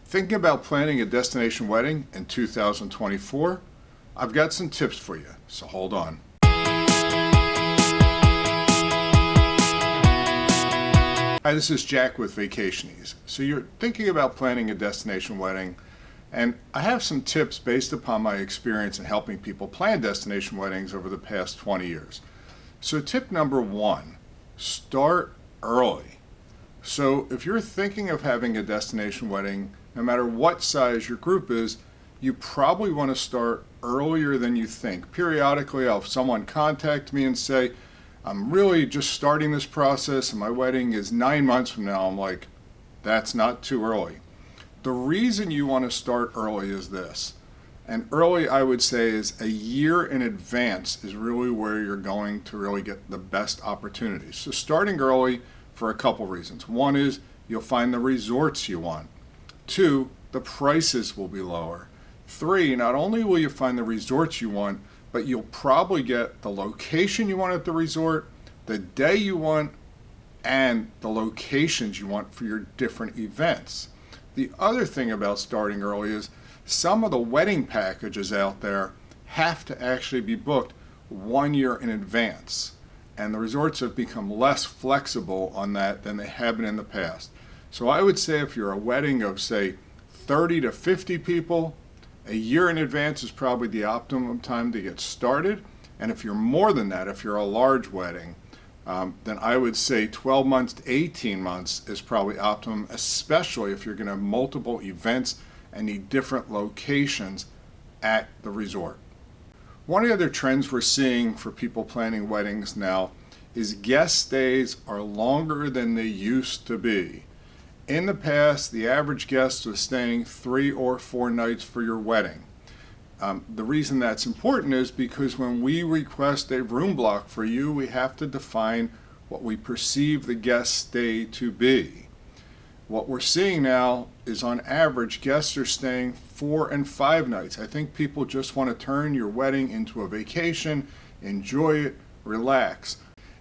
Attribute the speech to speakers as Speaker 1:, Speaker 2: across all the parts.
Speaker 1: Thinking about planning a destination wedding in 2024? I've got some tips for you, so hold on. Hi, this is Jack with Vacationese. So you're thinking about planning a destination wedding, and I have some tips based upon my experience in helping people plan destination weddings over the past 20 years. So tip number one, start early. So if you're thinking of having a destination wedding, no matter what size your group is, you probably want to start earlier than you think. Periodically, I'll have someone contact me and say, I'm really just starting this process and my wedding is 9 months from now. I'm like, that's not too early. The reason you want to start early is this. And early, I would say, is a year in advance is really where you're going to really get the best opportunities. So starting early for a couple reasons. One is you'll find the resorts you want. Two, the prices will be lower. Three, not only will you find the resorts you want, but you'll probably get the location you want at the resort, the day you want, and the locations you want for your different events. The other thing about starting early is some of the wedding packages out there have to actually be booked 1 year in advance. And the resorts have become less flexible on that than they have been in the past. So I would say if you're a wedding of, say, 30 to 50 people, a year in advance is probably the optimum time to get started. And if you're more than that, if you're a large wedding, then I would say 12 months to 18 months is probably optimum, especially if you're going to have multiple events and need different locations at the resort. One of the other trends we're seeing for people planning weddings now is guest stays are longer than they used to be. In the past, the average guest was staying 3 or 4 nights for your wedding. The reason that's important is because when we request a room block for you, we have to define what we perceive the guest stay to be. What we're seeing now is on average, guests are staying 4 and 5 nights. I think people just want to turn your wedding into a vacation, enjoy it, relax.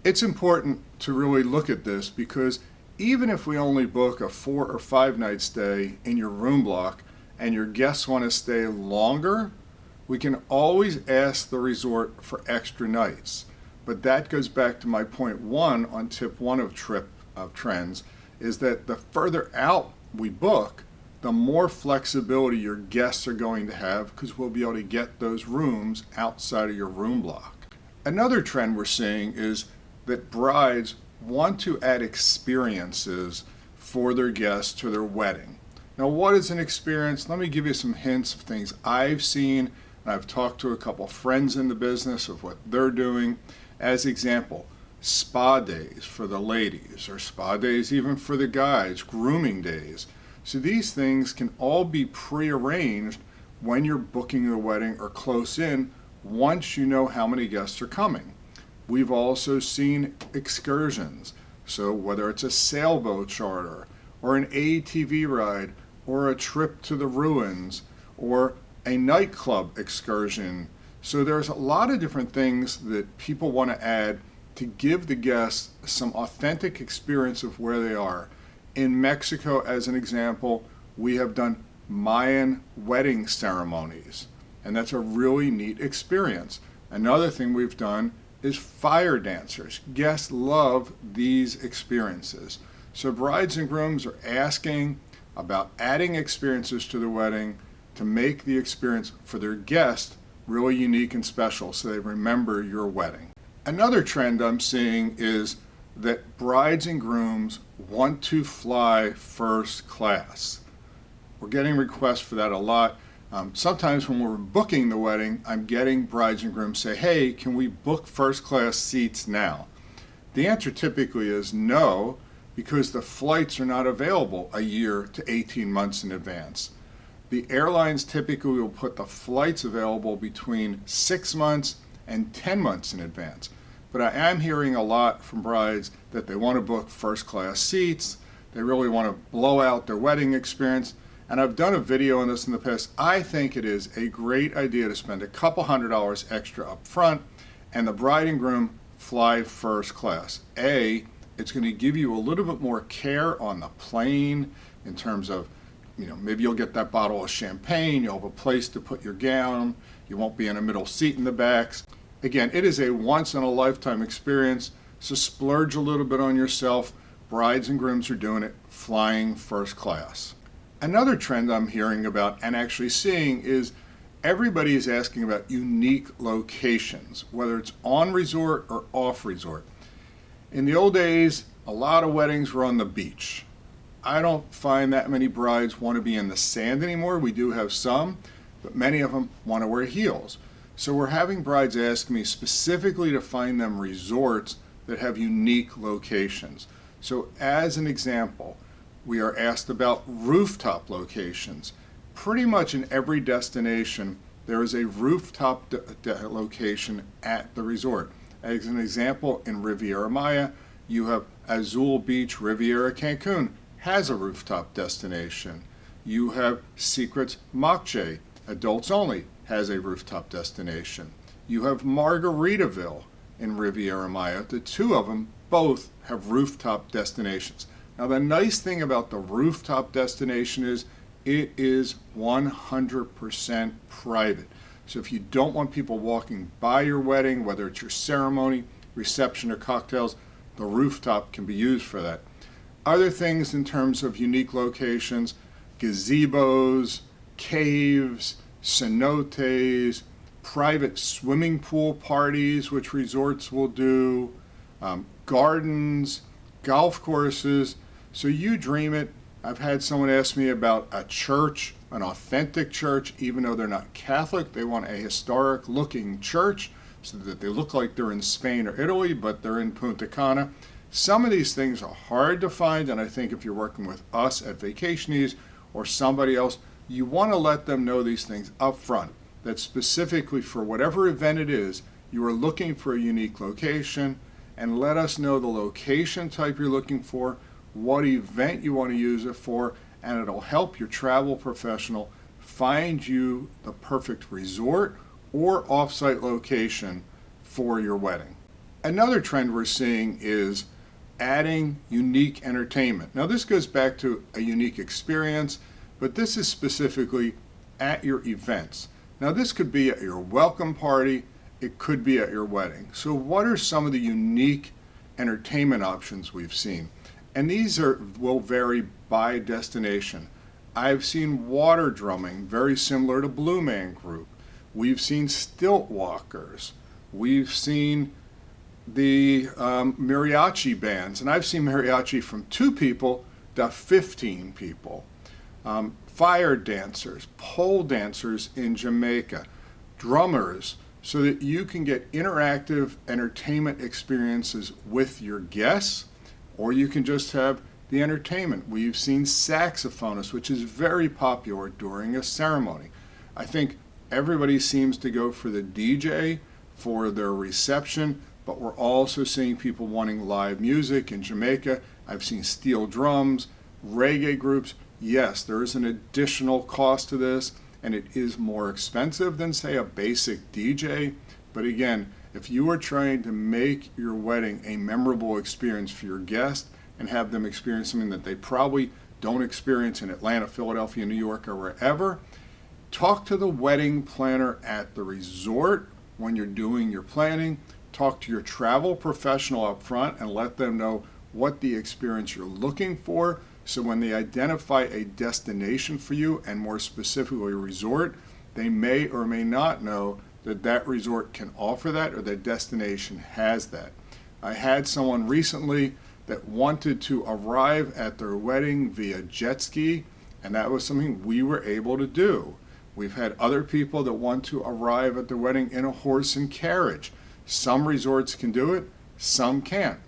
Speaker 1: It's important to really look at this because even if we only book a 4 or 5 night stay in your room block and your guests want to stay longer, we can always ask the resort for extra nights. But that goes back to my point one on tip one of trends, is that the further out we book, the more flexibility your guests are going to have because we'll be able to get those rooms outside of your room block. Another trend we're seeing is that brides want to add experiences for their guests to their wedding. Now, what is an experience? Let me give you some hints of things I've seen, and I've talked to a couple friends in the business of what they're doing. As example, spa days for the ladies, or spa days even for the guys, grooming days. So these things can all be prearranged when you're booking the wedding or close in once you know how many guests are coming. We've also seen excursions, so whether it's a sailboat charter or an ATV ride or a trip to the ruins or a nightclub excursion. So there's a lot of different things that people want to add to give the guests some authentic experience of where they are. In Mexico, as an example, we have done Mayan wedding ceremonies, and that's a really neat experience. Another thing we've done is fire dancers. Guests love these experiences. So brides and grooms are asking about adding experiences to the wedding to make the experience for their guests really unique and special so they remember your wedding. Another trend I'm seeing is that brides and grooms want to fly first class. We're getting requests for that a lot. Sometimes when we're booking the wedding, I'm getting brides and grooms say, hey, can we book first class seats now? The answer typically is no, because the flights are not available a year to 18 months in advance. The airlines typically will put the flights available between 6 months and 10 months in advance. But I am hearing a lot from brides that they want to book first class seats, they really want to blow out their wedding experience. And I've done a video on this in the past. I think it is a great idea to spend a couple $100 extra up front and the bride and groom fly first class. It's going to give you a little bit more care on the plane in terms of Maybe you'll get that bottle of champagne, you'll have a place to put your gown, you won't be in a middle seat in the backs. Again, it is a once in a lifetime experience, so splurge a little bit on yourself. Brides and grooms are doing it, flying first class. Another trend I'm hearing about and actually seeing is everybody is asking about unique locations, whether it's on resort or off resort. In the old days, a lot of weddings were on the beach. I don't find that many brides want to be in the sand anymore. We do have some, but many of them want to wear heels. So we're having brides ask me specifically to find them resorts that have unique locations. So as an example, we are asked about rooftop locations. Pretty much in every destination, there is a rooftop location at the resort. As an example, in Riviera Maya, you have Azul Beach, Riviera Cancun has a rooftop destination. You have Secrets Moxché, adults only, has a rooftop destination. You have Margaritaville in Riviera Maya. The two of them both have rooftop destinations. Now, the nice thing about the rooftop destination is it is 100% private. So if you don't want people walking by your wedding, whether it's your ceremony, reception, or cocktails, the rooftop can be used for that. Other things in terms of unique locations, gazebos, caves, cenotes, private swimming pool parties, which resorts will do, gardens, golf courses. So you dream it. I've had someone ask me about a church, an authentic church, even though they're not Catholic. They want a historic looking church so that they look like they're in Spain or Italy, but they're in Punta Cana. Some of these things are hard to find, and I think if you're working with us at Vacationese or somebody else, you want to let them know these things up front, that specifically for whatever event it is, you are looking for a unique location, and let us know the location type you're looking for, what event you want to use it for, and it'll help your travel professional find you the perfect resort or off-site location for your wedding. Another trend we're seeing is adding unique entertainment. Now, this goes back to a unique experience, but this is specifically at your events. Now, this could be at your welcome party, it could be at your wedding. So what are some of the unique entertainment options we've seen? And these will vary by destination. I've seen water drumming, very similar to Blue Man Group. We've seen stilt walkers. We've seen the mariachi bands, and I've seen mariachi from 2 people to 15 people. Fire dancers, pole dancers in Jamaica, drummers, so that you can get interactive entertainment experiences with your guests, or you can just have the entertainment. We've seen saxophonists, which is very popular during a ceremony. I think everybody seems to go for the DJ for their reception, but we're also seeing people wanting live music in Jamaica. I've seen steel drums, reggae groups. Yes, there is an additional cost to this, and it is more expensive than, say, a basic DJ. But again, if you are trying to make your wedding a memorable experience for your guests and have them experience something that they probably don't experience in Atlanta, Philadelphia, New York, or wherever, talk to the wedding planner at the resort when you're doing your planning. Talk to your travel professional up front and let them know what the experience you're looking for. So when they identify a destination for you, and more specifically a resort, they may or may not know that that resort can offer that or that destination has that. I had someone recently that wanted to arrive at their wedding via jet ski, and that was something we were able to do. We've had other people that want to arrive at their wedding in a horse and carriage. Some resorts can do it, some can't.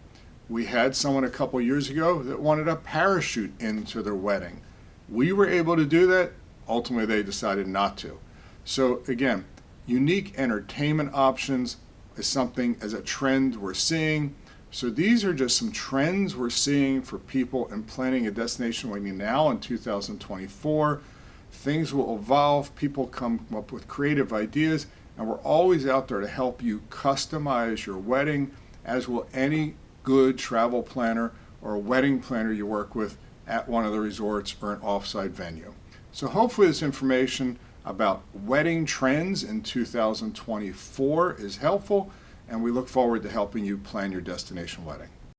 Speaker 1: We had someone a couple years ago that wanted a parachute into their wedding. We were able to do that. Ultimately, they decided not to. So again, unique entertainment options is something as a trend we're seeing. So these are just some trends we're seeing for people in planning a destination wedding now in 2024. Things will evolve. People come up with creative ideas, and we're always out there to help you customize your wedding, as will any good travel planner or a wedding planner you work with at one of the resorts or an offsite venue. So hopefully this information about wedding trends in 2024 is helpful, and we look forward to helping you plan your destination wedding.